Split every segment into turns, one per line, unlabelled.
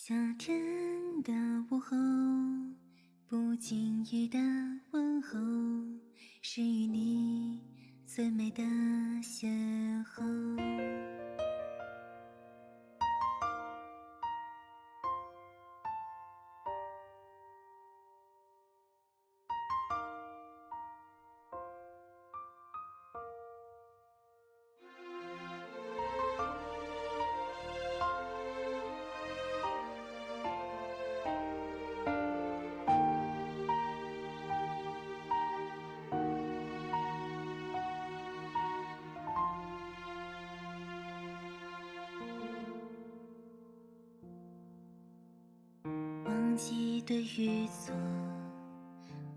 夏天的午后，不经意的问候，是与你最美的邂逅。忘记对与错，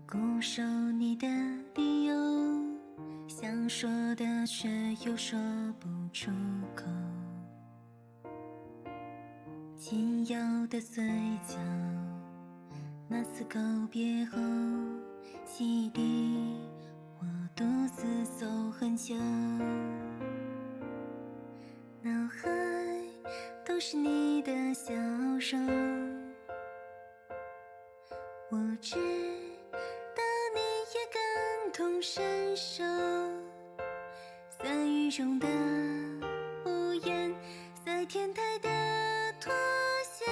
固守你的理由，想说的却又说不出口。紧咬的嘴角，那次告别后，记忆里我独自走很久，脑海都是你的笑容。我知道你也感同身受，在雨中的屋檐，在天台的妥协，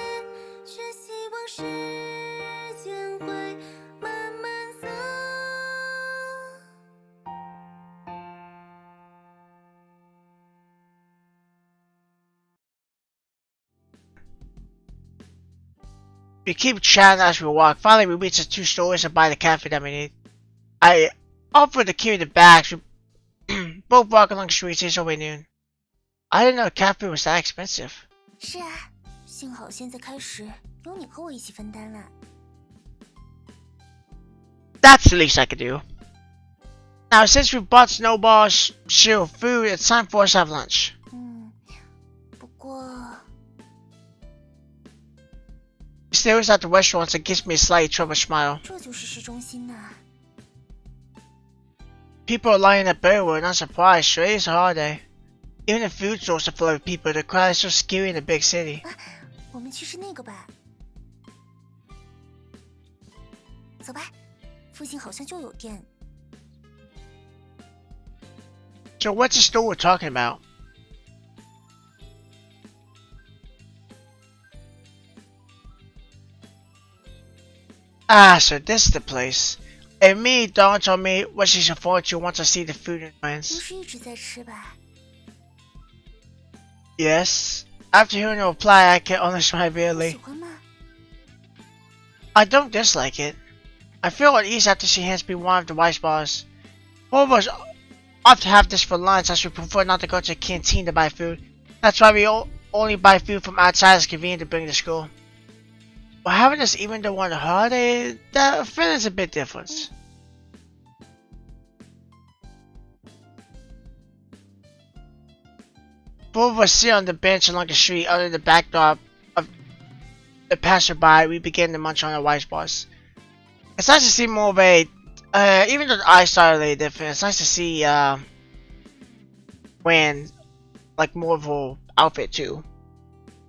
却希望时间会慢慢走。
We keep chatting as we walk. Finally, we reach the 2 stores and buy the cafe that we need. I offer to carry the bags. We both walk along the streets until we noon. I didn't know cafe was that expensive.
是啊，幸好现在开始有你和我一起分担了。
That's the least I could do. Now, since we bought snowballs, chill food, it's time for us to have lunch.
不过
He stares at the restaurants and gives me a slightly troubled smile.
这就是市中心呐。
People are lining up everywhere, not surprised. Sure, it's a holiday. Even the food stores are full of people. The crowd is so scary in a big city.
我们去吃那个吧。走吧，附近好像就有店。
So what's the store we're talking about? Ah, so this is the place. And me, Dawn told me what she's forward to once I see the food and
你
wins.
是一直在吃吧？
Yes. After hearing the reply, I can only smile
喜
bitterly.
欢吗？
I don't dislike it. I feel at ease after she hands me one of the rice bars. Both of us opt to have this for lunch as we prefer not to go to a canteen to buy food. That's why we only buy food from outside as convenient to bring to school. But having this even though on a holiday, the feeling's a bit different. Both of us sit on the bench along the street under the backdrop of the passerby. We begin to munch on our rice bars. It's nice to see more of a, even though the eyes start a little different, it's nice to see, when, like, more of her outfit too.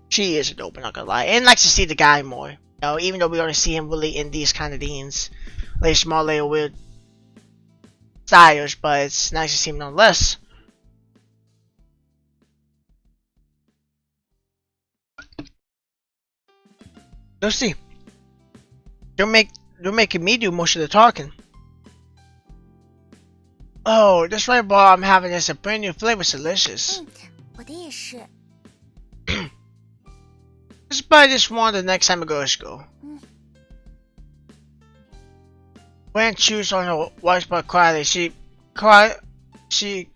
She is dope, not gonna lie. And likes to see the guy more. You know, even though we only see him really in these kind of scenes. Like small little weird styles, but it's nice to see him nonetheless. Lucy, you're making me do most of the talking. Oh, this right bar I'm having is a brand new flavor. It's delicious.
我的也是。
Just buy this one the next time we go to school. When chews on her rice bar quietly, she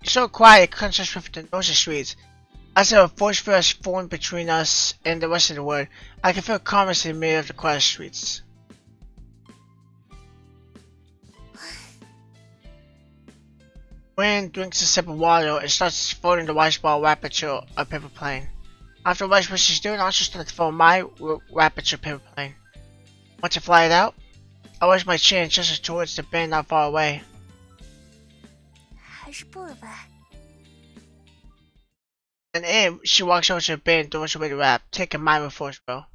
so quiet, conscious with the noisy streets. As if a force field has formed between us and the rest of the world, I can feel calmness in the middle of the quiet streets. When drinks a sip of water and starts folding the rice ball rapid to a paper plane. After rice what she's doing, I also start to fold my rapid to a paper plane. Once I fly it out, I raise my chin just towards the bend not far away.
还是不了吧。
And in, she walks over to the bend and throws away the wrap, taking my first row.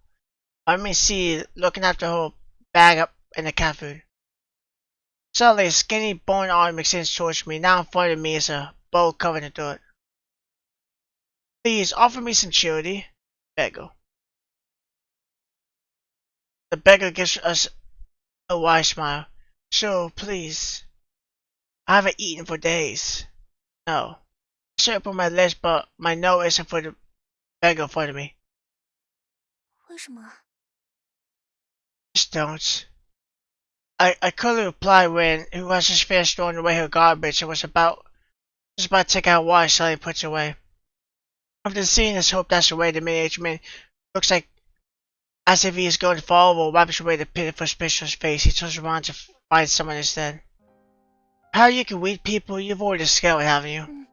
seated, looking after her bag up in the cat food. Suddenly, a skinny, bone arm extends towards me. Now in front of me is a bowl covered in dirt. Please, offer me some charity. Beggar. The beggar gives us a wide smile. Sure, please. I haven't eaten for days. No. I should open my lips, but my no isn't for the beggar in front of me.
为什么？
Just don't. I couldn't reply when who was just finished throwing away her garbage and was about to take out water, suddenly puts it away. After seeing this, hope that's away, the middle-aged man looks like as if he is going to fall over, wipes away the pitiful spit on his face. He turns around to find someone instead. How you can weed people? You've already discovered, haven't you?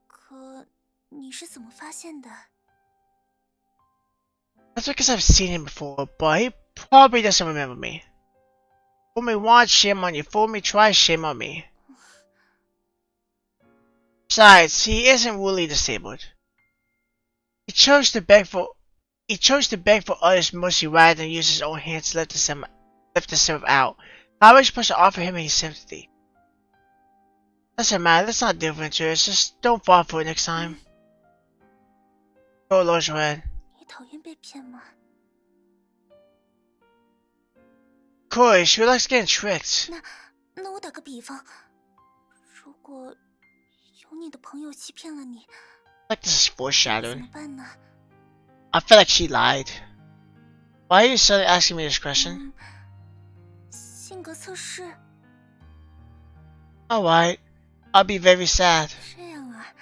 可你是怎么发现的？
That's because I've seen him before, but he probably doesn't remember me. Fool me once, shame on you. Fool me twice, shame on me. Besides, he isn't really disabled. He chose to beg for others' mercy rather than use his own hands to lift himself out. How are we supposed to offer him any sympathy? Doesn't matter, let's not delve into it. Just don't fall for it next time. Go lowers your head.
你讨厌被骗吗？
Corey, she likes getting tricked.
那我打个比方，如果有你的朋友欺骗了你，
Like this is
怎
foreshadowing.
么办呢？
I feel like she lied. Why are you suddenly asking me this question?
性格测试。
Alright, I'll be very sad.
这样啊，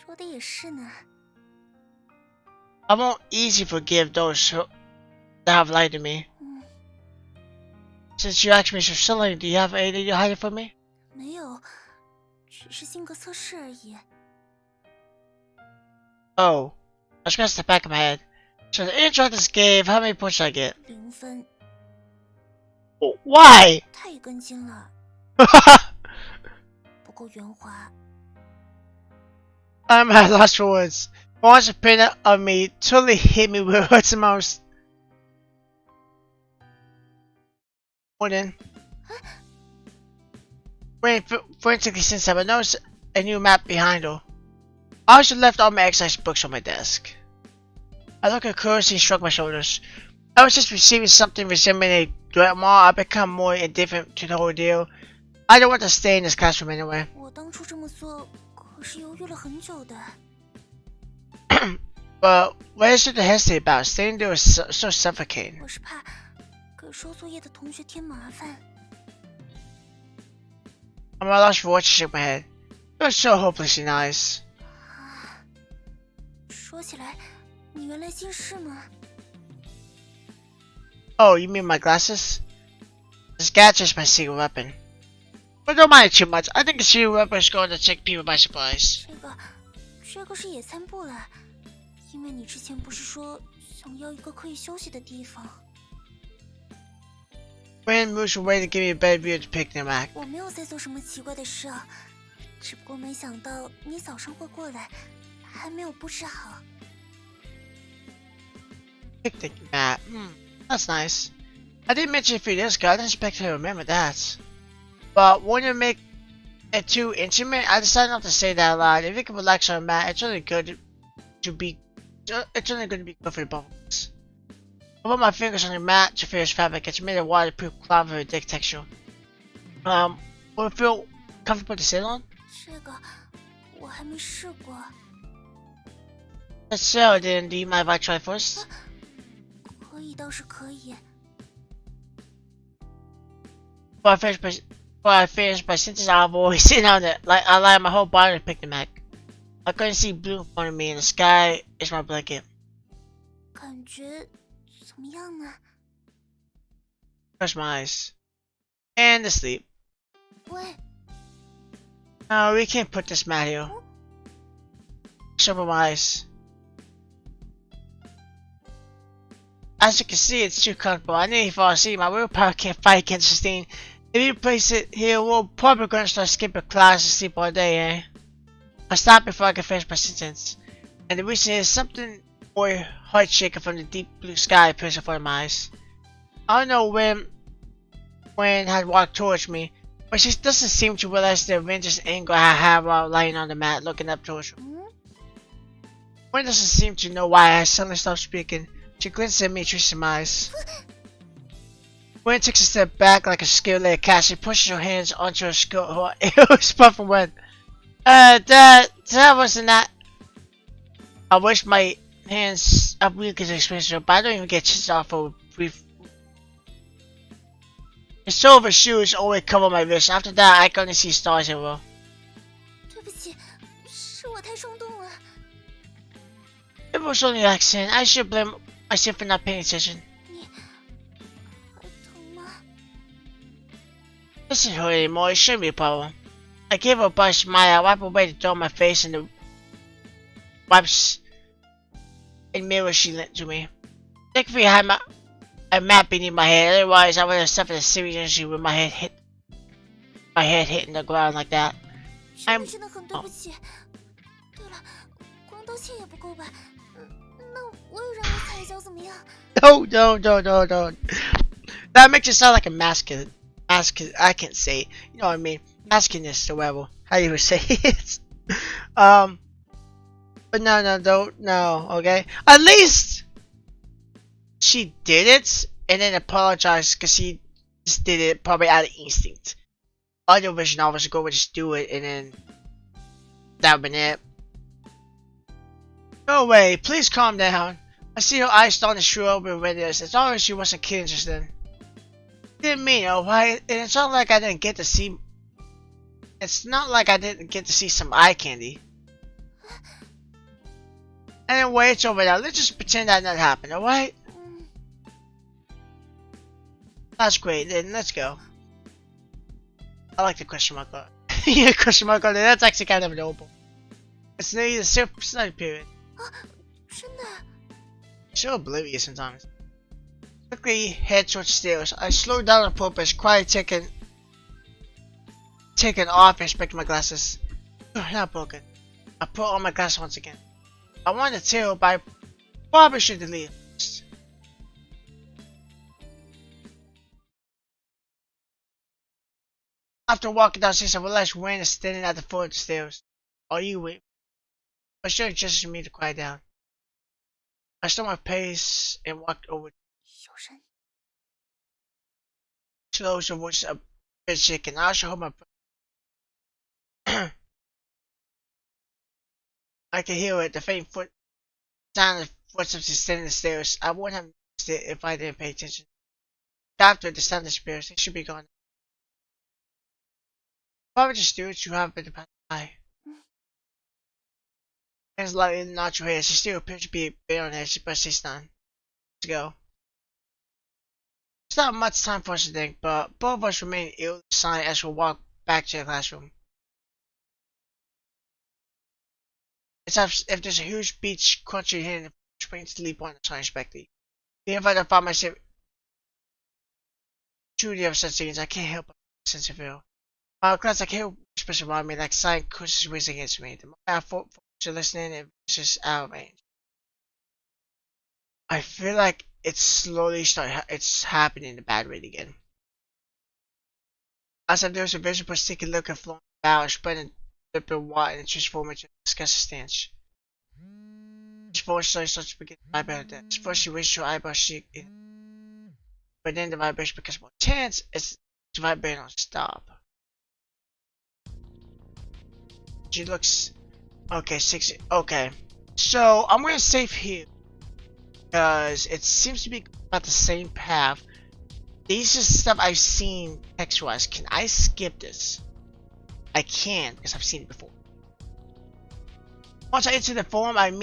说的也是呢。
I won't easily forgive those that have lied to me. Since you asked me so suddenly, do you have anything to hide from me?
没有，只是性格测试而已。
Oh, I scratched the back of my head. So the intro this game, how many points should I get?
0分，
Oh, why?
太跟进了，不够圆滑。
I'm at lost for words. Once opinion of me totally hit me where it hurts the most. Morning. Frantically since I noticed a new map behind her. I also left all my exercise books on my desk. I looked at curiously and shrugged my shoulders. I was just receiving something resembling a threat more. I become more indifferent to the whole deal. I don't want to stay in this classroom anyway.
我当初这么做可是犹豫了很久的。
But what is there to hesitate about? Staying there is so suffocating.
我是怕给收作业的同学添麻烦。
I'm at lost for words to shake my head. You're so hopelessly nice.
说起来，你原来近视吗？
Oh, you mean my glasses? This gadget's my secret weapon. But don't mind it too much. I think the secret weapon is going to take people by surprise.
这个是野餐部了，因为你之前不是说想要一个可以休息的地方。
Brandon moves away to give me a better view of the picnic mat.
我没有在做什么奇怪的事啊，只不过没想到你早上会过来，还没有布置好。
Picnic mat. That's nice. I did mention it a few days ago. I didn't expect her to remember that. But when you make it too intimate, I decided not to say that aloud. If you can relax on a mat, it's only good to be. It's only going to be good for the both of us. I put my fingers on the mat to feel its fabric. It's made of waterproof cloth with a thick texture. Will it feel comfortable to sit on?
这个我还没试过。
Let's so then. Do you mind if I try first?
可以倒是可以。
Before I finish my sentence, I've always sitting on it. Like I lie my whole body to pick the mat. I couldn't see blue in front of me, and the sky is my blanket.
感觉怎么样呢？
Close my eyes. And to sleep.
喂，
No, we can't put this mat here. Open my eyes. As you can see, it's too comfortable. I nearly fall asleep. My willpower can't fight against this thing. If you place it here, we're probably gonna start skipping class and sleep all day, eh? I'll stop before I can finish my sentence. And the reason is something boy heart shaker from the deep blue sky appears in front of my eyes. I don't know when had walked towards me, but she doesn't seem to realize the outrageous anger I have while lying on the mat looking up towards her. Gwen doesn't seem to know why I suddenly stopped speaking. She glints at me, twists her eyes. Gwen takes a step back like a skilled lady cat. She pushes her hands onto her skirt. It was puffing wet. That wasn't that. I wish my hands are weak as expensive, but I don't even get chased off for a brief. The sole of her shoes always cover my wrist. After that, I can only see stars everywhere.
对不起，是我太冲动了。
It was only an accident. I should blame myself for not paying attention.
你还疼吗？
This isn't hurt anymore. It shouldn't be a problem. I gave her a bright smile. I wipe away the dirt on my face and the wipes and mirror she lent to me. Thankfully, I had a mat beneath my head. Otherwise, I would have suffered a serious injury with my head hitting the ground like that.
真的很对不起。对了，光道歉也不够吧？那我也让你踩一脚怎么样？
No. That makes it sound like a masculine. I can't say it. You know what I mean? Masculinist or whatever. How you would say it. But no, okay? At least she did it and then apologized because she just did it probably out of instinct. Other vision officer go would just do it and then that would been it. No way, please calm down. I see her eyes starting to shrivel over with this. It's always she wasn't kidding just then. Didn't mean it, alright? And it's not like I didn't get to see. It's not like I didn't get to see some eye candy. Anyway, it's over now. Let's just pretend that not happened, alright? That's great, then let's go. I like the question mark on. Yeah, question mark on there. That's actually kind of adorable. It's nearly the study period.
真的？
So oblivious sometimes. Quickly head towards the stairs. I slowed down on purpose, quietly taking off and inspecting my glasses. Not broken. I put on my glasses once again. I wanted to tell, but I probably should delete it first. After walking downstairs, I realized Wayne is standing at the foot of the stairs. Are you waiting? I should have gestured me to quiet down. I slowed my pace and walked over.
有人。
Slow, her voice a bit shaken. I also hold my breath. I could hear it, the faint sound of footsteps descending the stairs. I wouldn't have noticed it if I didn't pay attention. After the sound disappears, it should be gone. Probably just students who have been passed by. Hands lightly nod your head. She still appears to be a bit on edge, but she's done. Let's go. There's not much time for us to think, but both of us remain ill silent as we walk back to the classroom. It's as if there's a huge beach crunching here and spring to leap on the unexpectedly. Even if I don't find myself truly of such things, I can't help but sense of fear. While class, I can't whispers around me like silent curses whizzing against me. The more I focus on listening, it just out of range. I feel like it's slowly it's happening the bad way again. As if there's a visible sticky liquor flowing about, spreading dripping water and transforming into a disgusting stench. His voice slowly starts to begin to vibrate at this. First she raises her eyebrows cheek, but then the vibration becomes more intense as the vibration don't stop. She looks okay, 60. Okay, so I'm gonna save here because it seems to be about the same path. These are stuff I've seen text-wise. Can I skip this? I can because I've seen it before. Once I enter the forum, I'm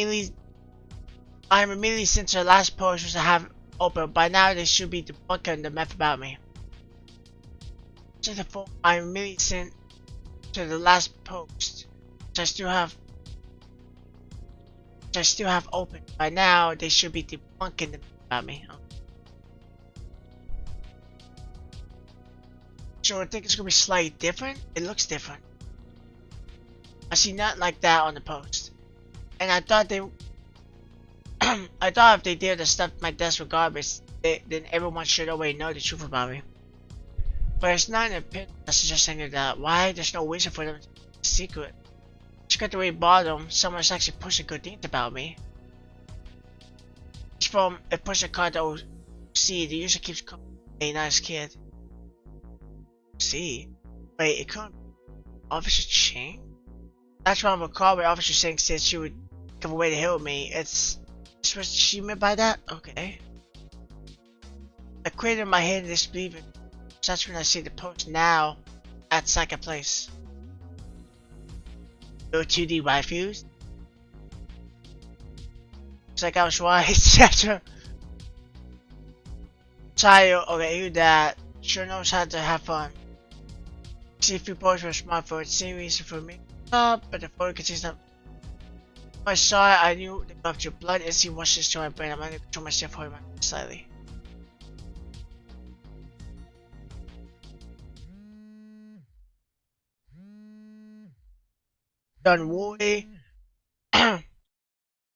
immediately sent to the last post which I have open. By now, they should be debunking the myth about me. To the forum, I'm immediately sent to the last post, which I still have open. By now, they should be debunking the myth about me. So I think it's gonna be slightly different. It looks different. I see nothing like that on the post, and I thought I thought if they did the stuff my desk with garbage, then everyone should already know the truth about me. But it's not an opinion that's suggesting that why there's no reason for them to keep a secret. Just got the way bottom, someone's actually pushing good things about me. It's from a pushing card that will see the user keeps calling a nice kid. See? Wait, it couldn't Officer Ching? That's why I'm recalling what Officer Ching said she would give away to help me. It's what she meant by that? Okay. I quit in my head and disbelief. That's when I see the post now at second place. No 2D waifus. Looks like I was right after. Tayo, okay, you that sure knows how to have fun. See if you post for a smartphone, same reason for me. But the photo contains that. When I saw it, I knew they loved your blood and see what's this to my brain. I'm gonna control myself for slightly. Don't worry.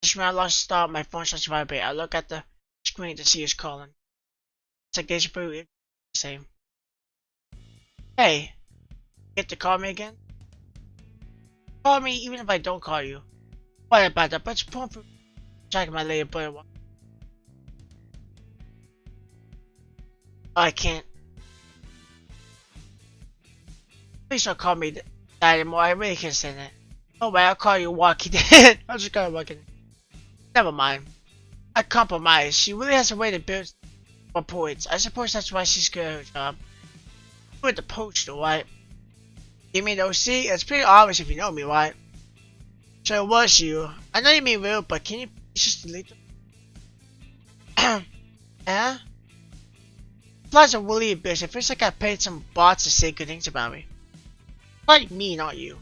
Just when I lost start, my phone starts to vibrate. I look at the screen to see who's calling. It's like deja vu, it's the same. Hey, get to call me again? Call me even if I don't call you. What about that? But it's point for checking my later boy. I can't. Please don't call me that anymore. I really can't stand it. Oh wait, I'll call you Walking Dead. I'll just call you Walking Dead. Never mind. I compromise. She really has a way to build more points. I suppose that's why she's good at her job. With the poster, right? You mean OC? It's pretty obvious if you know me, right? So it was you. I know you mean real, but can you just delete them? Yeah? Flies are really a bitch. It feels like I paid some bots to say good things about me. Like me, not you.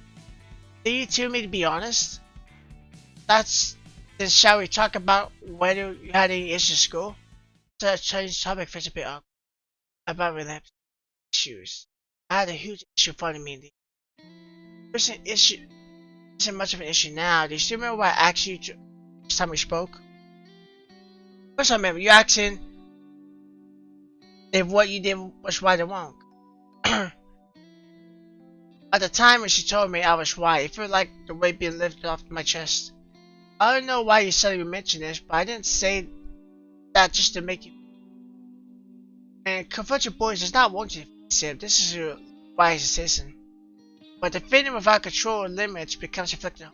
Did you tell me to be honest? Then shall we talk about whether you had any issues in school? So I changed topic for a bit about relapse issues. I had a huge issue finding me. There's an issue. Isn't much of an issue now. Do you still remember what I asked you last time we spoke? First I remember you asking if what you did was right or wrong. At the time when she told me I was right, it felt like the weight being lifted off my chest. I don't know why you suddenly mentioned this, but I didn't say that just to make you. And confront your boys does not want you to accept. This is your wise citizen. But defending without control or limits becomes afflicting.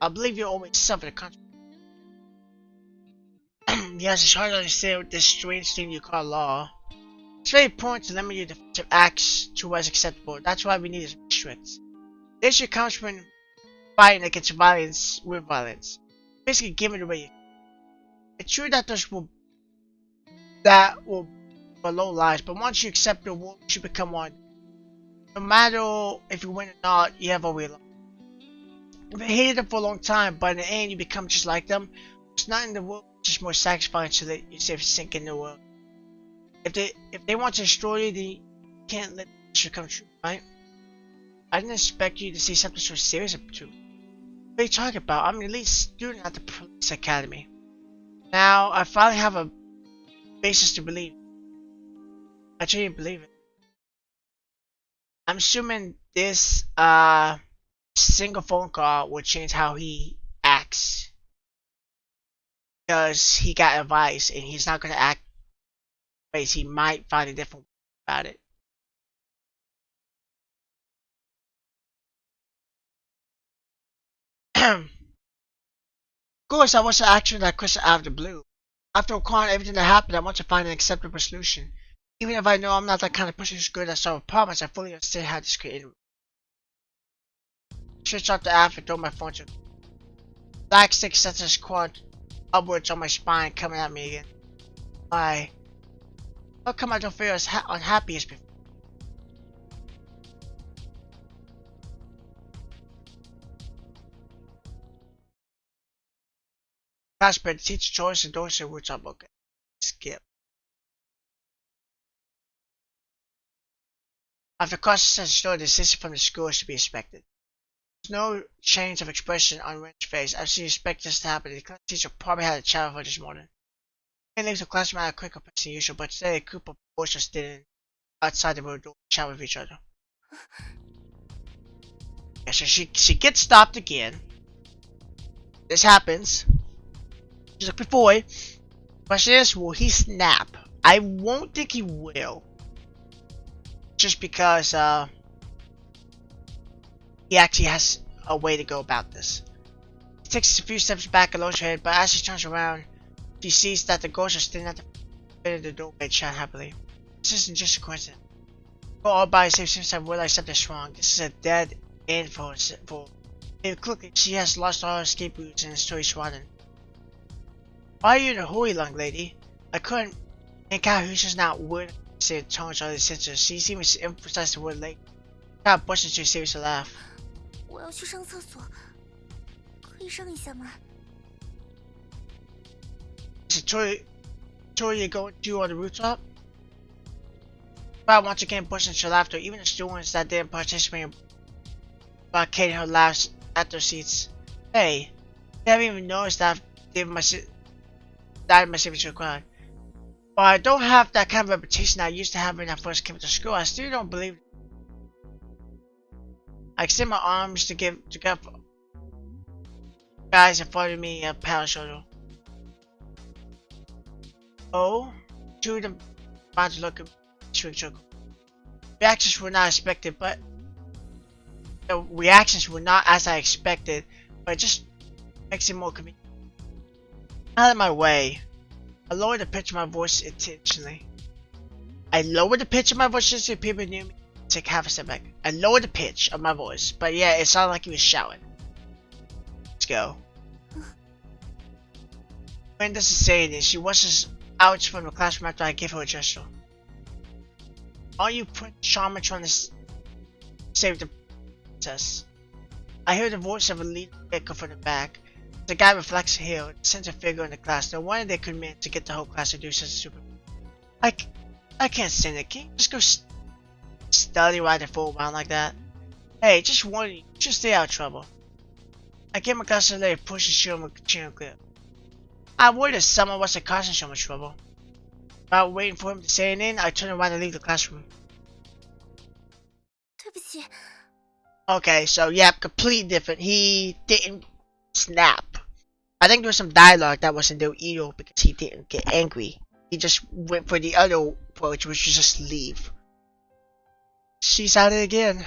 I believe you always suffer the consequences. Yes, it's hard to understand this strange thing you call law. It's very important to limit your defensive acts to what is acceptable. That's why we need to be strict. The issue comes from fighting against violence with violence. Basically giving away. It's true that that will below lies, but once you accept the rule, you should become one. No matter if you win or not, you have a will. You've hated them for a long time, but in the end you become just like them. There's nothing in the world just more satisfying so that you sink in the world. If they want to destroy you, then you can't let this become true, right? I didn't expect you to say something so serious to me. What are you talking about? I'm an elite student at the police academy. Now I finally have a basis to believe. I truly believe it. I'm assuming this single phone call will change how he acts. Because he got advice and he's not gonna act ways. He might find a different way about it. Of course, I want to answer that question out of the blue. After recalling everything that happened, I want to find an acceptable solution. Even if I know I'm not that kind of person who's good at solving problems, I fully understand how this created. Switch off the app and throw my phone to black stick sensors quad upwards on my spine coming at me again. Why? How come I don't feel as unhappy as before? Casper, the teacher choice and those which I'm okay. Skip. After constant story, the decision from the school is to be expected. There's no change of expression on Ren's face as she expects this to happen. The class teacher probably had a chat with her this morning. Ren leaves the classroom at a quicker pace than usual, but today a group of boys are standing outside the room door to chat with each other. Yeah, so she gets stopped again. This happens. She's like, before. Question is, will he snap? I won't think he will. Just because he actually has a way to go about this. He takes a few steps back and lowers her head, but as she turns around, she sees that the girls are standing at the end of the doorway chatting happily. This isn't just a coincidence. All by herself seems to have realized something's wrong. This is a dead end for her. Quickly, she has lost all her escape routes and is totally swatted. Why are you in a hurry, young lady? I couldn't make out who's just not word said tones or the senses. She seemed to emphasize the word late. Kind of burst into a serious laugh.
我要去上厕所，可以让一下吗？
Is Tori going to on the rooftop? But once again burst into laughter. Even the students that didn't participate in blockading her laughs at their seats. Hey, they haven't even noticed that my signature crowd. While I don't have that kind of reputation I used to have when I first came to school, I still don't believe it. I extend my arms to give guys in front of me a pat on the shoulder. Oh, two of them about to look at me. Reactions were not expected, but the reactions were not as I expected, but it just makes it more convenient. Out of my way. I lowered the pitch of my voice intentionally. So people knew me. Take half a step back. I lowered the pitch of my voice, but yeah, it sounded like he was shouting. Let's go. When doesn't say anything, she washes out from the classroom after I gave her a gesture. Are you Prince Charming trying to save the princess? I hear the voice of a lead echo from the back. The guy reflects here, the center figure in the class. No wonder they could manage to get the whole class to do such a super. I can't stand it. Can you just go study right for a while like that? Hey, just warning you, just stay out of trouble. I get my glasses and let push the shield with chin clip. I worried that someone was causing so much trouble. Without waiting for him to say anything, I turn around and leave the classroom.
对不起。
Okay, so yeah, completely different. He didn't snap. I think there was some dialogue that wasn't there either because he didn't get angry. He just went for the other approach, which was just leave. She's at it again.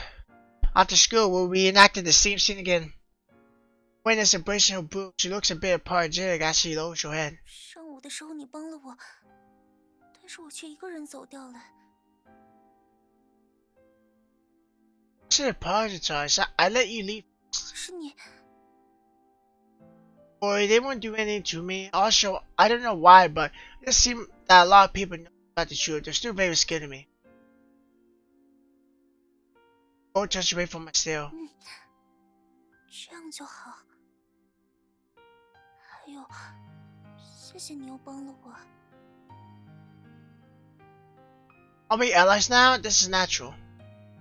After school, we reenacted the same scene again. When is embracing her boob, she looks a bit apologetic as she lowers her head.
上午的时候你帮了我，但是我却一个人走掉了。
I should apologize. I let you leave.
可是你，
Boy, they won't do anything to me. Also, I don't know why, but it just seems that a lot of people know about the truth. They're still very scared of me. Go touch away from my stare.
这样就好。还有，谢谢你又帮了我。
Are we allies now? This is natural.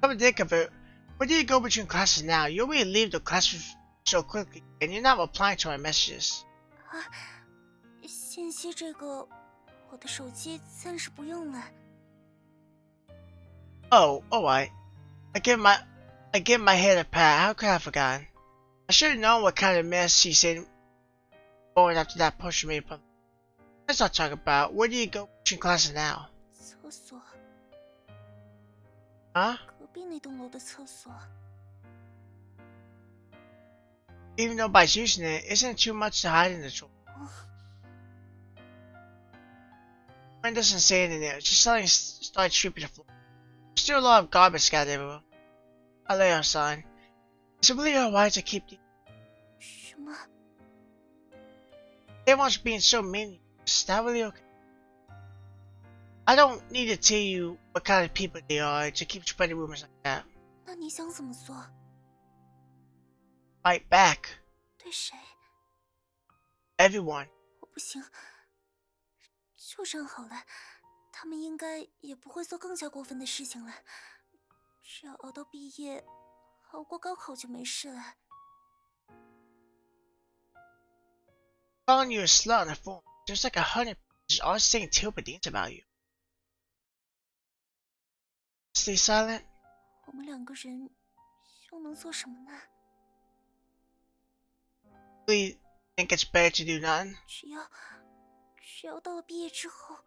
Come to think of it, where do you go between classes now? You already leave the classroom so quickly, and you're not replying to our messages.
啊，信息这个，我的手机暂时不用了。
Oh, alright. I give my head a pat. How could I have forgotten? I should have known what kind of mess she's in going after that push me. Let's not talk about where do you go between classes now?
厕所，
Huh?
隔壁那栋楼的厕所。
Even though by using it, isn't it too much to hide in the truck? Mine doesn't say anything there. Just suddenly started sweeping the floor. There's still a lot of garbage scattered everywhere. I lay on sign. Is it really alright to keep the...
什么？
Everyone's being so mean. Is that really okay? I don't need to tell you what kind of people they are to keep spreading rumors like that.
那你想怎么做？
Fight back.
对谁？
Everyone.
我不行，就这样好了。他们应该也不会做更加过分的事情了。只要熬到毕业，熬过高考就没事了。
Calling you a slut on the phone. There's like 100 pages all saying terrible things about you. Stay silent.
我们2个人又能做什么呢？
Really think it's better to do nothing?
只要到了毕业之后。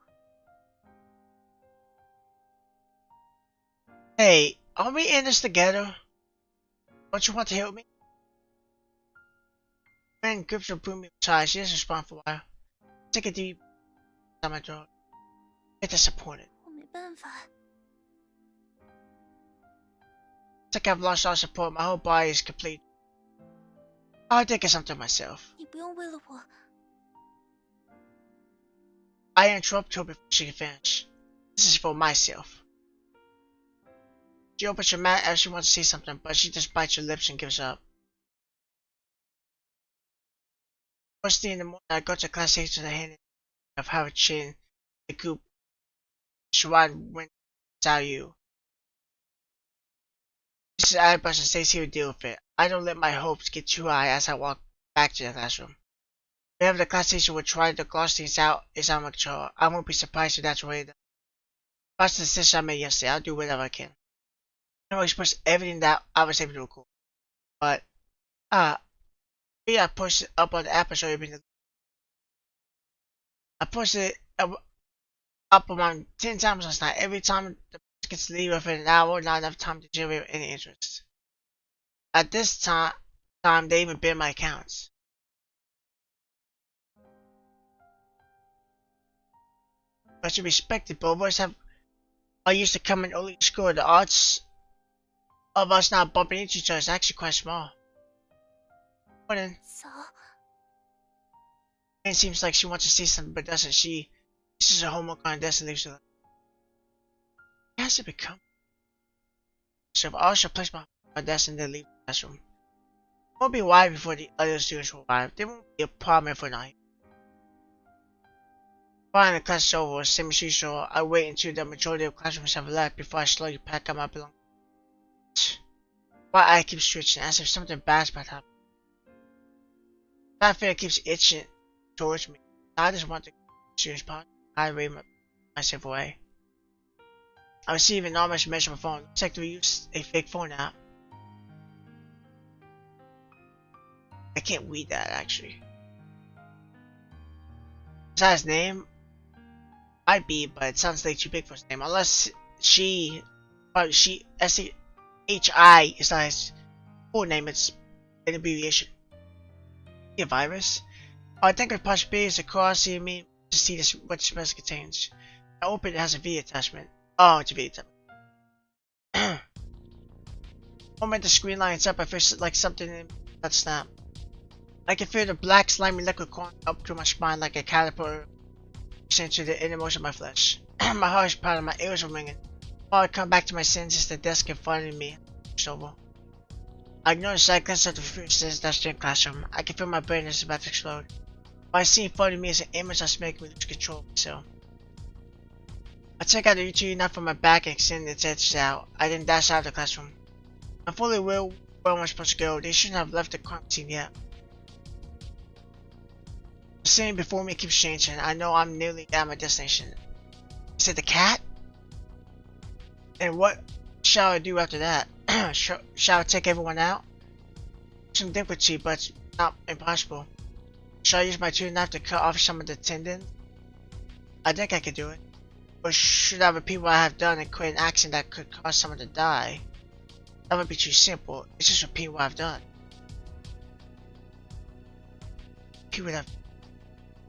Hey, are we in this together? Don't you want to help me? When grips will put me aside, she doesn't respond for a while. Take a deep down my throat. Get disappointed.
我没办法。
It's like I've lost all support. My whole body is complete. I'll take something myself.
你不用为了我。
I interrupt her before she can finish. This is for myself. She opens her mouth as she wants to say something, but she just bites her lips and gives up. First thing in the morning, I go to class to the hand of Howard Chin, the coop. Sherrod went without you. Mrs. Adbush stays here to deal with it. I don't let my hopes get too high as I walk back to the classroom. Whenever the class teacher will try to gloss things out, it's out of my control. I won't be surprised if that's the way it is. That's the decision I made yesterday. I'll do whatever I can. I will express everything that I was able to record. But, maybe I pushed it up on the app and show you. I pushed it up around 10 times last night. Every time the person gets to leave within an hour, not enough time to generate any interest. At this time they even banned my accounts. I should respect it, but boys are used to coming early to school. The odds of us not bumping into each other is actually quite small. Morning.
早。
It seems like she wants to say something, but doesn't. She finishes her homework on her desk and leaves her. What has it become? So I also place my desk and then leave the classroom. It won't be a while before the other students will arrive. There won't be a problem if we're not here. Finally, the class is over. Same as usual, I wait until the majority of classrooms have left before I slowly pack up my belongings. My eye keeps twitching as if something bad's about to happen. That fear keeps itching towards me. I just want to students part. I wave myself away. I receive an enormous message on my phone. Looks like we use a fake phone app. I can't read that actually. Is that his name? Might be, but it sounds like too big for his name. Unless she S-H-I is not his full name, it's an abbreviation. A virus? Oh, I think the possibility is to cross me to see what this message contains. I open it, has a V attachment. Oh, it's a V attachment. The moment the screen lines up, I feel like something in that snap. I can feel the black slimy liquid crawling up through my spine like a caterpillar into the innermost of my flesh. My heart is pounding, my ears are ringing. While I come back to my senses, the desk in front of me is over. I ignore the side glance of the fierceness that's in the classroom. I can feel my brain is about to explode. What I see in front of me is an image that's making me lose control of myself. I take out the utility knife from my back and extend its edges out. I then dash out of the classroom. I'm fully aware where I'm supposed to go. They shouldn't have left the crime scene yet. The scene before me keeps changing. I know I'm nearly at my destination. Is it the cat? And what shall I do after that? Shall I take everyone out? Some dignity, but it's not impossible. Shall I use my two knife to cut off some of the tendons? I think I could do it. Or should I repeat what I have done and create an accident that could cause someone to die? That would be too simple. It's just repeat what I've done. Repeat what I've done.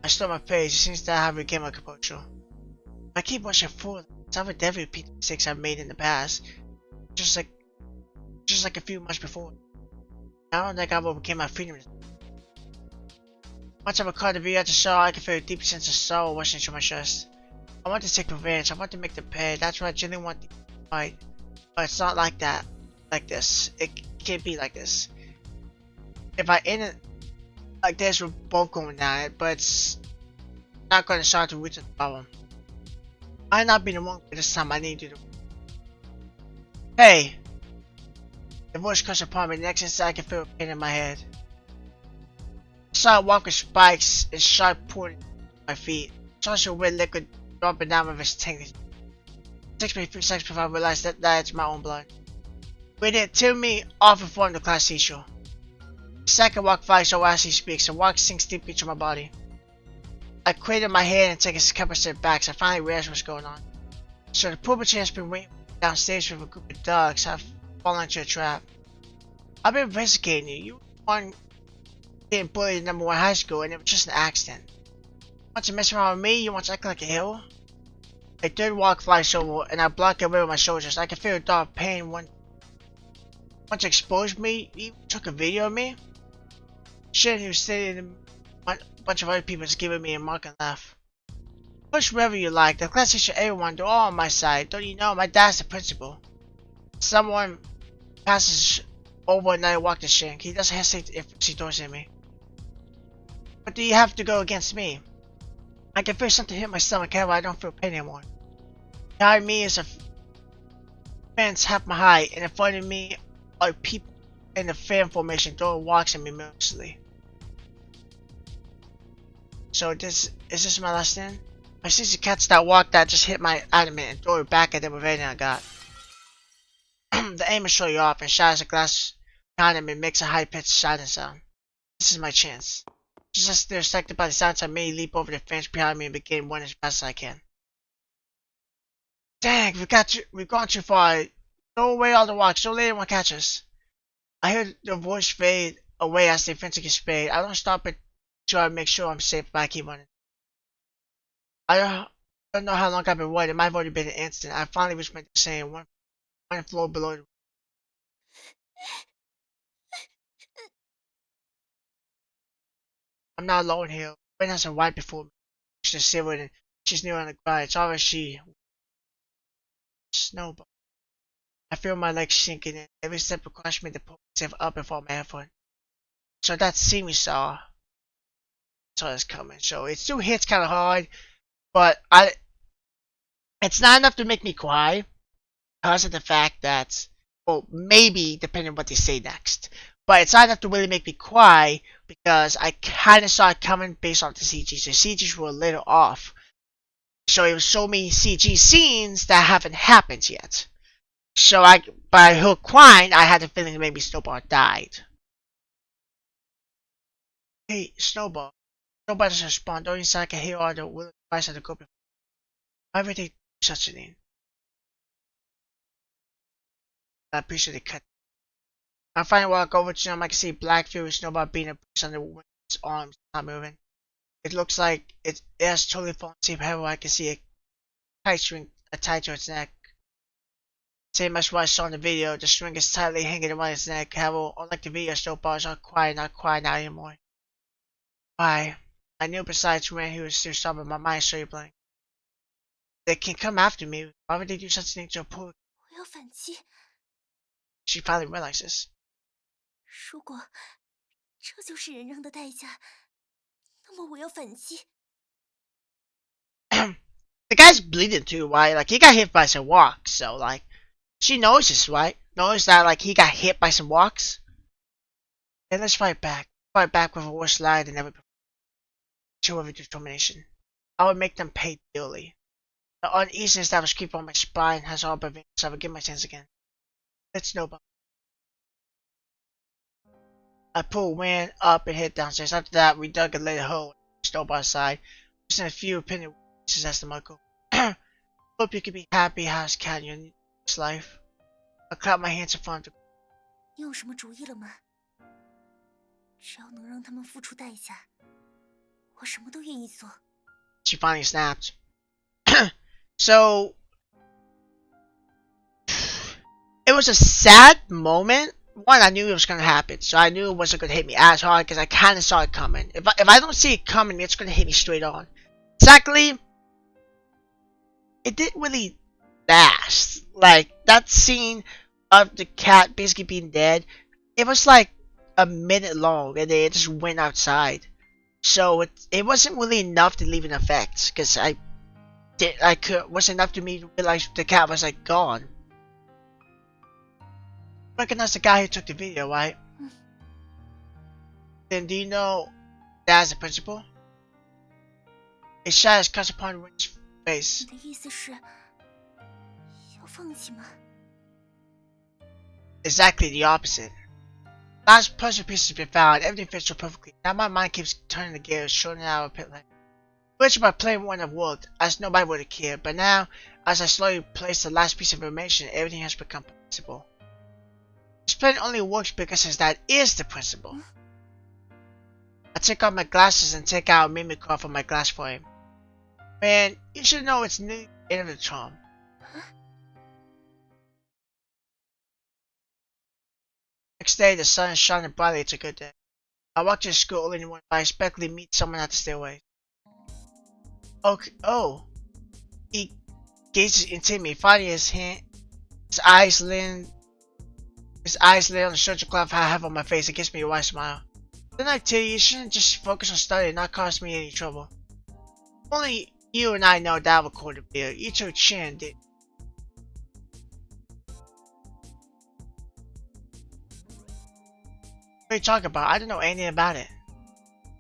I stole my page. It seems that I have regained my composure. If I keep watching forward, I would definitely repeat the mistakes I've made in the past. Just like a few months before. I don't think I will regain my freedom. Once I record the video at the show, I can feel a deep sense of sorrow rushing through my chest. I want to take revenge. I want to make them pay. That's what I genuinely want to fight. But it's not like that. Like this. It can't be like this. If I end it like this, we're both going down it, but it's not going to start to root of the problem. I not be the one this time. I need you to. Hey! The voice crushed upon me. The next instant I could feel a pain in my head. I saw a walk with spikes and sharp pointing at my feet. I saw some weird liquid dropping down with his tank. It takes me a few seconds before I realized that it's my own blood. Within it, till me off and formed the class seashore. The second walk flies so as he speaks, and walk sinks deep into my body. I cradled my head and take a couple steps back, so I finally realized what's going on. So the poor has been waiting downstairs with a group of dogs. I've fallen into a trap. I've been investigating you. You were getting bullied in #1 high school, and it was just an accident. You want to mess around with me? You want to act like a hero? A third walk flies over, and I block it away with my shoulders. I can feel a dark pain once you exposed me. You took a video of me. Shit, he was sitting a bunch of other people just giving me a mock and laugh. Push wherever you like. The class teacher, everyone, they're all on my side. Don't you know? My dad's the principal. Someone passes over and I walk the shank. He doesn't hesitate if he throws at me. But do you have to go against me? I can feel something hit my stomach. However, I don't feel pain anymore. Behind me is a fence half my height, and in front of me are people in the fan formation throwing walks at me mercilessly. So is this my last stand? My sister catch that walk that just hit my abdomen and throw it back at them with everything I got. The aim is show you off and shatters the glass behind him and makes a high-pitched shouting sound. This is my chance. Just as they're distracted by the sounds, I may leap over the fence behind me and begin running as fast as I can. Dang, we've gone too far. Throw away all the walks, don't let anyone catch us. I hear the voice fade away as the fence gets sprayed. I don't stop it until I make sure I'm safe, but I keep running. I don't know how long I've been waiting. It might have already been an instant. I finally reached my destination, one floor below. I'm not alone here. Gwen has a white before me. She's silver and she's near on the ground. It's always she. Snowball. I feel my legs sinking in. Every step requires me to pull myself up and fall my effort. So that scene we saw it's coming. So it still hits kind of hard, but it's not enough to make me cry because of the fact that, well, maybe depending on what they say next, but it's not enough to really make me cry because I kind of saw it coming based off the CGs. The CGs were a little off, so it was so many CG scenes that haven't happened yet. So by her crying, I had the feeling that maybe Snowball died. Hey, Snowball. Snowball doesn't respond. Don't inside I can hear all the will advice of the group. Why would they do such a thing? I appreciate the cut. I finally walk over to them. I can see Black Fury Snowball being a bruise on the woman's arms, not moving. It looks like it has totally fallen asleep. However, I can see a tight string attached to its neck. Same as what I saw in the video, the string is tightly hanging around its neck. However, unlike the video, Snowball is not quiet now anymore. Why? I knew besides when he was still stubborn, my mind started blank. They can come after me. Why would they do such a thing to a poor? She finally realizes.
如果这就是忍让的代价，那么我要反击。
The guy's bleeding too, right? Like he got hit by some walks, so like she knows this, right? Knows that like he got hit by some walks. Then let's fight back. Fight back with a worse lie than ever before. Show of determination. I would make them pay dearly. The uneasiness that was creeping on my spine has all but vanished, so I will give my chance again. Let's Snowball. I pulled Wan up and hid downstairs. After that, we dug a little hole in Snowball's side. Just in a few opinion pieces as the Michael. Hope you can be happy, House Cat, in this life. I clapped my hands in front of the.
你有什么主意了吗？只要能让他们付出代价，我什么都愿意做。
She finally snapped. So it was a sad moment. One, I knew it was gonna happen, so I knew it wasn't gonna hit me as hard because I kind of saw it coming. If I don't see it coming, it's gonna hit me straight on. Secondly, it didn't really last. Like that scene of the cat basically being dead, it was like a minute long, and then it just went outside. So it wasn't really enough to leave an effect because wasn't enough to me to realize the cat was like gone. Recognize the guy who took the video, right? Then do you know that as the principal? A shadow is cast upon Win's face.
你的意思是要放弃吗？
Exactly the opposite. Last puzzle piece has been found, everything fits so perfectly. Now my mind keeps turning the gears, shorting out a pit lane. Which by playing one have worked, as nobody would have cared, but now, as I slowly place the last piece of information, everything has become possible. This plan only works because his dad is the principal. I take off my glasses and take out a mimic card from my glass frame. Man, you should know it's the end of the charm. Next day, the sun is shining brightly. It's a good day. I walk to the school early in the morning, but I expectedly meet someone at the stairway. Okay, oh. He gazes into me, finding his hand, his eyes laying on the social cloth I have on my face. It gives me a wide smile. Then I tell you shouldn't just focus on studying and not cause me any trouble. Only you and I know that recorded video. You told Chin did. What are you talking about? I don't know anything about it.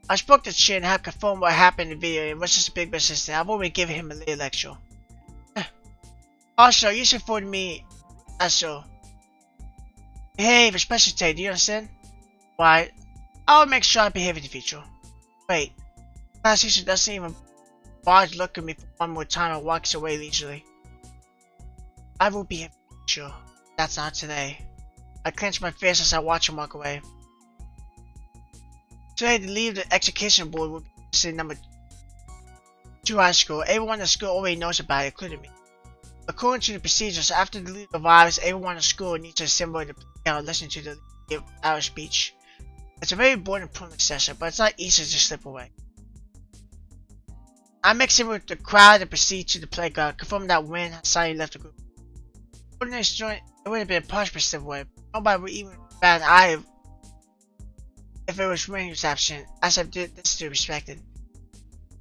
I spoke to Chin and have confirmed what happened in the video and was just a big assistant. I've already given him a little lecture. Also, you should afford me so. Behave, especially today, do you understand? Why? I'll make sure I behave in the future. Wait. Class teacher doesn't even bother to look at me for one more time and walks away leisurely. I will behave in the future. That's not today. I clench my fist as I watch him walk away. Today, to leave the execution board will be number 2 high school. Everyone in the school already knows about it, including me. According to the procedures, after the leader arrives, everyone in the school needs to assemble in the playground and listen to the leader give our speech. It's a very important pointless session, but it's not easy to slip away. I mix in with the crowd and proceed to the playground, confirming that Win has suddenly left the group. Ordinary student, it would have been punishment slip away. Nobody would even bat an eye if it was Win who was absent, as I did this to be respected.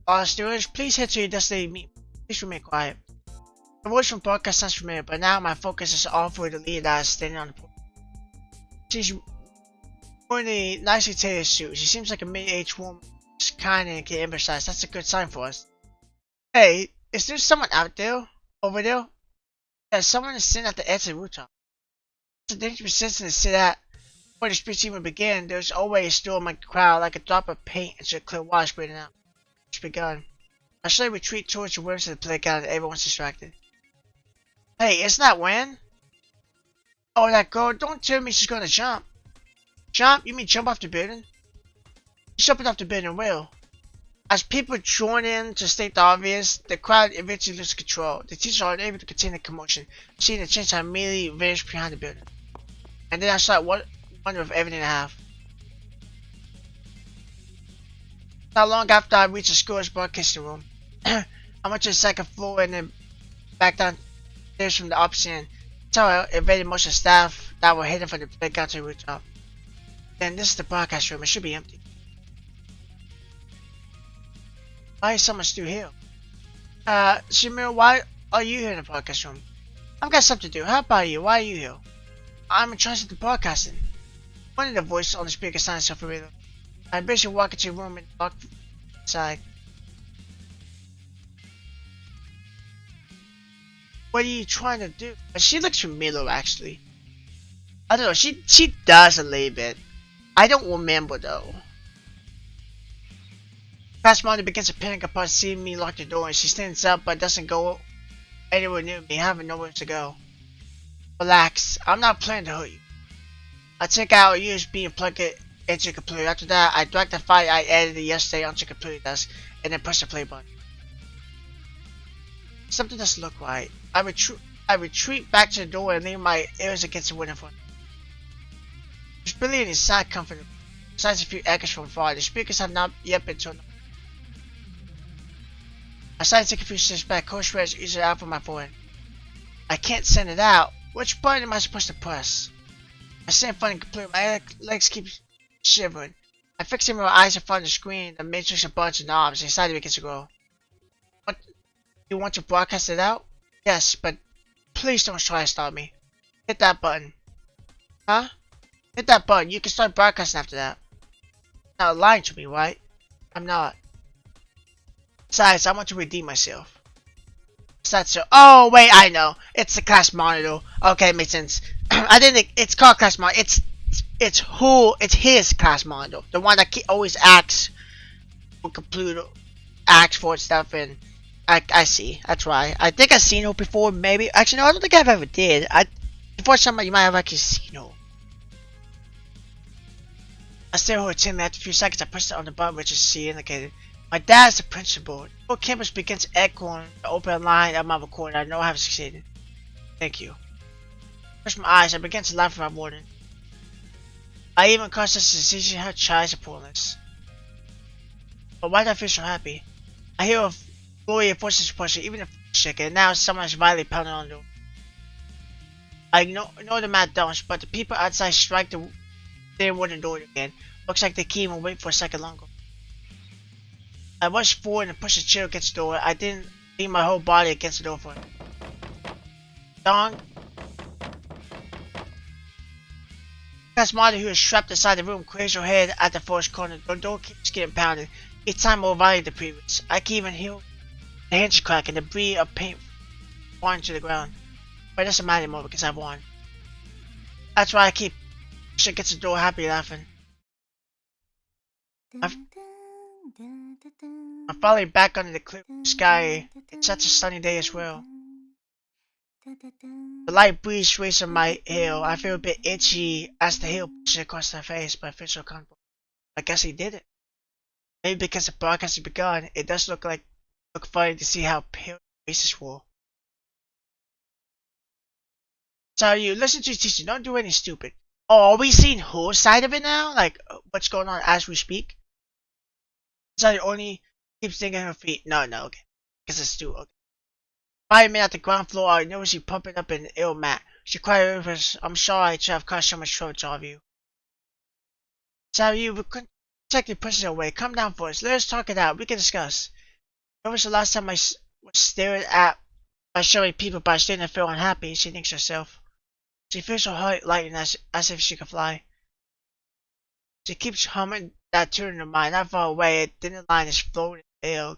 All students, please head to your destination meet. Please remain quiet. The voice from broadcast sounds familiar, but now my focus is all for the leader that is standing on the porch. She's wearing a nicely tailored suit. She seems like a mid-aged woman, just kind and can empathize. That's a good sign for us. Hey, is there someone out there? Over there? Yeah, someone is sitting at the edge of the rooftop. It's a dangerous position to sit at. Before the speech even began, there's always a storm like a crowd, like a drop of paint into a clear water spreading out. It's begun. I slowly retreat towards the windows of the playground and everyone's distracted. Hey, isn't that Wen? Oh, that girl, don't tell me she's gonna jump. Jump? You mean jump off the building? She's jumping off the building well. As people join in to state the obvious, the crowd eventually loses control. The teachers are unable to contain the commotion, seeing the chance I immediately vanish behind the building. And then I start wondering if everything I have. Not long after I reached the school's broadcasting room, I went to the second floor and then back downstairs from the opposite end. So I invaded most of the staff that were heading for the playground to the rooftop. Then this is the broadcast room. It should be empty. Why is someone still here? Shamir, why are you here in the broadcast room? I've got something to do. How about you? Why are you here? I'm in charge of the broadcasting. One of the voices on the speaker sounded so familiar. I basically walk into the room and walk inside. What are you trying to do? She looks familiar, actually. I don't know. She does a little bit. I don't remember though. Fast Molly begins to panic upon seeing me lock the door, and she stands up but doesn't go anywhere near me, having nowhere to go. Relax. I'm not planning to hurt you. I take out a USB and plug it into the computer. After that, I drag the file I edited yesterday onto the computer desk and then press the play button. Something doesn't look right. I retreat back to the door and lean my ears against the window front. There's barely any sound coming from besides a few echoes from far. The speakers have not yet been turned on. I slightly take a few steps back, cold sweats easily out from my forehead. I can't send it out. Which button am I supposed to press? I stand in front of the computer. My legs keep shivering. I fix them with my eyes in front of the screen, the matrix of buttons and knobs, and decided begins to grow. You want to broadcast it out? Yes, but please don't try to stop me. Hit that button. Huh? Hit that button. You can start broadcasting after that. Not lying to me, right? I'm not. Besides, I want to redeem myself. Besides, so. Oh, wait, I know. It's the class monitor. Okay, makes sense. I didn't. It's called class monitor. It's his class monitor. The one that always acts for computer, acts for stuff, and I see. That's right. I think I've seen her before. Maybe. Actually, no, I don't think I've ever did. Before somebody you might have actually seen her. I stared at her chin. After a few seconds, I pushed it on the button, which is C indicated. My dad is the principal. The whole campus begins echoing the open line of my recording. I know I have succeeded. Thank you. I pushed my eyes. I began to laugh at my warden. I even caused this decision her child support. But why do I feel so happy? I hear a Gloria forces pushing, even if shaking, and now someone is violently pounding on the door. I know the mad don't, but the people outside strike their wooden door again. Looks like they came and wait for a second longer. I rushed forward and pushed the chair against the door. I didn't lean my whole body against the door for it. Dong. Class monitor who is strapped inside the room cranes her head at the first corner. The door keeps getting pounded. Each time more violent than the previous. I can even hear the hinge crack and debris of paint falling to the ground. But it doesn't matter anymore because I've won. That's why I keep pushing against the door, happy laughing. I'm finally back under the clear sky. It's such a sunny day as well. The light breeze sways on my hair. I feel a bit itchy as the hair pushes across my face, but I feel so comfortable. I guess he did it. Maybe because the broadcast has begun, it does look funny to see how pale the faces were. So you listen to your teacher, don't do anything stupid. Oh, are we seeing her side of it now? Like, what's going on as we speak? So only keeps thinking her feet. No, okay. Because it's too okay. 5 minutes at the ground floor, I noticed you pumping up an ill mat. She cried over. I'm sorry to have caused so much trouble to all of you. So you protected pushes away. Come down for us. Let us talk it out. We can discuss. When was the last time I was stared at by showing people by standing and feel unhappy? She thinks herself. She feels her heart lighten as if she could fly. She keeps humming that tune in her mind. Not far away, a thin line is floating in the air,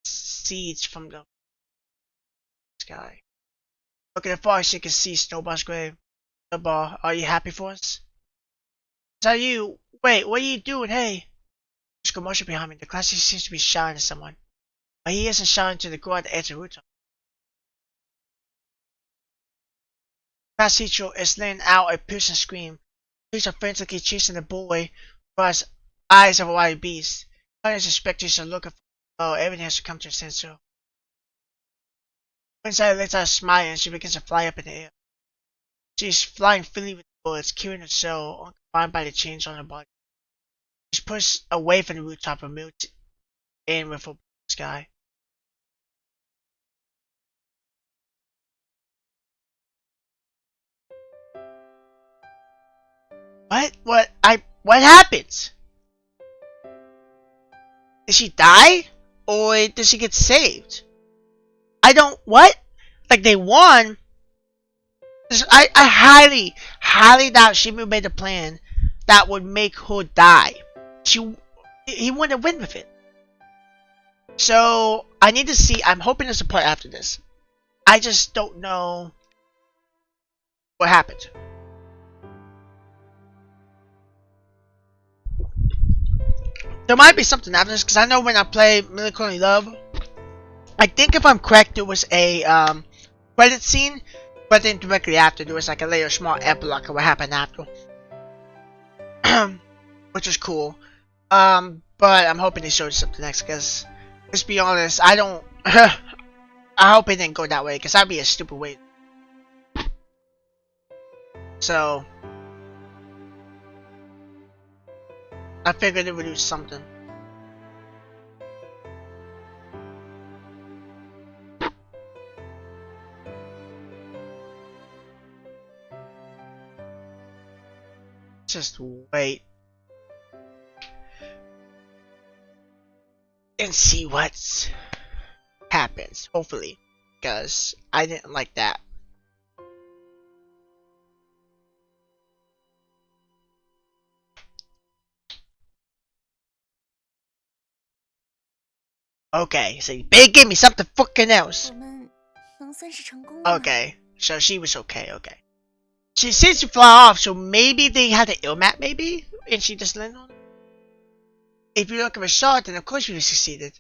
seeds from the sky. Looking far, she can see Snowball's grave. Snowball, are you happy for us? So you, wait, what are you doing? Hey! There's commotion behind me. The class teacher seems to be shouting at someone. But he isn't shouting to the girl at the edge of the rooftop. The class teacher is letting out a piercing scream. Police are frantically chasing the boy across eyes of a wild beast. Others inspectors are looking for everything has to come to a standstill. Inside lets out a smile and she begins to fly up in the air. She is flying freely with the bullets, carrying her soul, unconfined by the chains on her body. She's pushed away from the rooftop and moved in with her sky. What? What happens? Did she die? Or did she get saved? What? Like they won? I highly doubt she made a plan that would make her die. He wouldn't win with it. So, I need to see, I'm hoping there's a part after this. I just don't know what happened. There might be something after this, because I know when I play Military Love, I think if I'm correct, there was a credit scene, but then directly after, there was like a later small epilogue of what happened after. Which was cool. But I'm hoping they showed something next, because, let's be honest, I don't... I hope it didn't go that way, because that'd be a stupid way. So... I figured it would do something. Just wait. And see what happens, hopefully. Because I didn't like that. Okay, so you better give me something fucking else.
我们能算是成功了吗？
Okay, so she was okay, okay. She seems to fly off, so maybe they had an illmat, maybe? And she just landed on it? If you look at a shot, then of course we succeeded.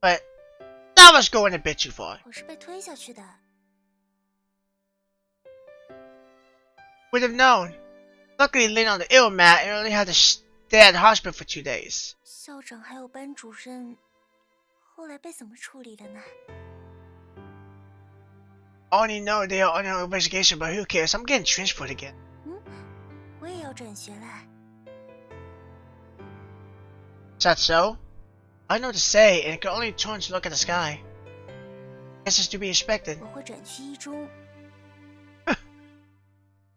But that was going a bit too far.
我是被推下去的。
Would have known. Luckily, landed on the illmat and only had to stay at the hospital for 2 days.
校长还有班主任后来被怎么处理的呢？
Only know they are under investigation, but who cares? I'm getting transferred again.
我也要转学了。
Is that so? I don't know what to say, and I can only turn to look at the sky. Guess it's to be expected.
我会转去一中。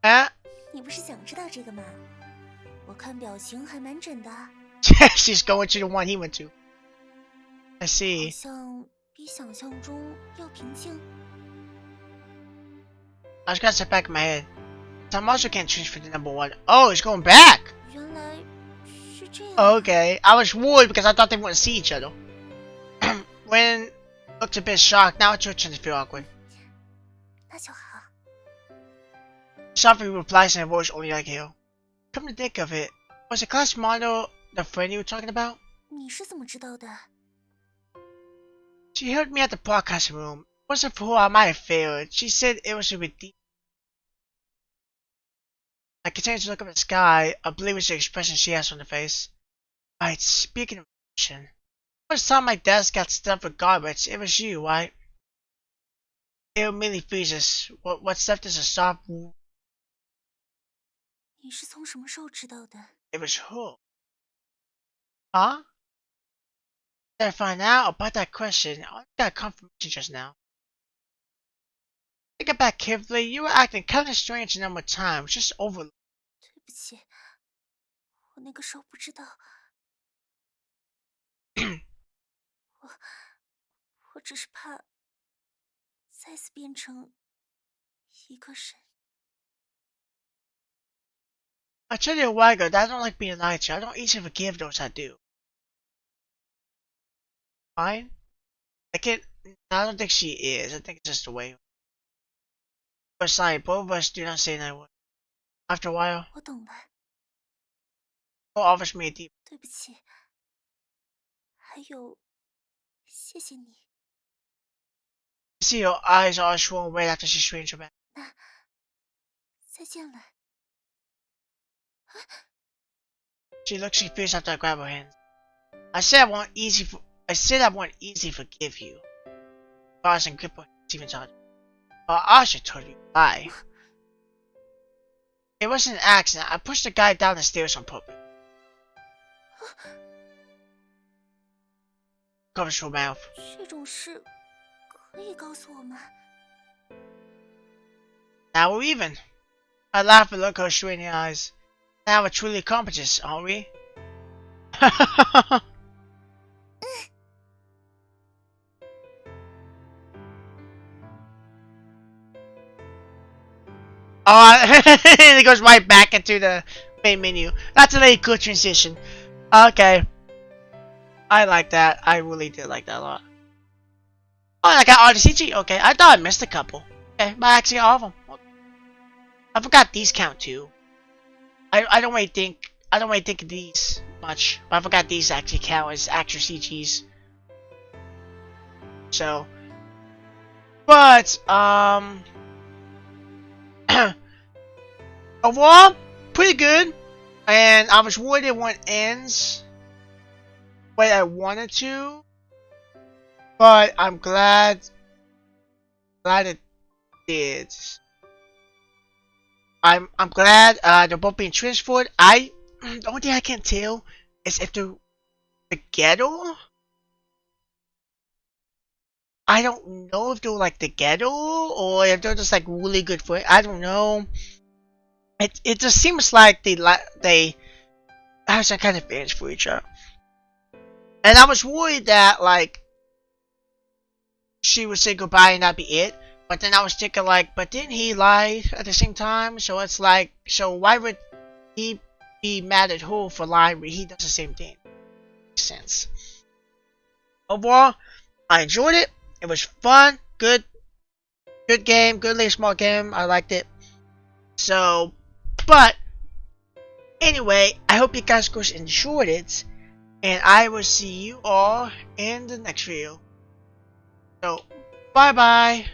Ah?
你不是想知道这个吗？我看表情还蛮准的。
She's going to the one he went to. I
好
see.
像比想象中要平静。
I just got set back in my head. So I'm also getting transferred to number 1. Oh, he's going back!
原来是这样。
Okay, I was worried because I thought they wouldn't see each other. When looked a bit shocked, now it's your turn to feel awkward.
那就好。
Softly replies in a voice only I can hear. Come to think of it, was the class model the friend you were talking about?
你是怎么知道的？
She heard me at the podcast room. It wasn't for who I might have failed. She said it was a redeem. I continued to look up at the sky. I believe it's the expression she has on her face. Right, speaking of expression. First time my desk got stuffed with garbage, it was you, right? It immediately freezes. What's left is a soft wound.
你是从什么时候知道的？
It was her. Huh? Did I find out about that question? I got confirmation just now. Think back carefully, you were acting kind of strange a number of times, just over.
对不起，我那个时候不知道。我只是怕再次变成一个人。
I tell you a while ago that I don't like being lied to. I don't easily forgive those I do. Fine? I don't think she is. I think it's just the way. But sorry, both of us do not say that word. After a while,
我懂了，
Cole offers me a deep.
对不起。还有，谢谢你。
I see her eyes all swollen red after she strains her back.
那，再见了。
She looks confused after I grab her hands. I said I won't easily forgive you. Bars and grip her hands even harder. Well, I should tell you why. It wasn't an accident. I pushed the guy down the stairs on purpose. Covers her mouth.
这种事可以告诉我吗？
Now we're even. I laugh and look her straight in the eyes. Now we're truly accomplices, aren't we? Oh, it goes right back into the main menu. That's a very good transition. Okay. I like that. I really did like that a lot. Oh, I got RCG. Okay, I thought I missed a couple. Okay, but actually all of them. I forgot these count too. I don't really think of these much, but I forgot these actually count as actual CGs. So, but overall, pretty good. And I was worried it wouldn't end the way I wanted to, but I'm glad it did. I'm glad they're both being transferred. The only thing I can't tell is if they're the ghetto. I don't know if they're like the ghetto or if they're just like really good friends. I don't know. It just seems like they have some kind of feelings for each other. And I was worried that like she would say goodbye and that'd be it. But then I was thinking like, but didn't he lie at the same time? So it's like, so why would he be mad at her for lying when he does the same thing? Makes sense. overall, I enjoyed it. It was fun, good game, good little small game. I liked it. So, but anyway, I hope you guys of course enjoyed it, and I will see you all in the next video. So, bye bye.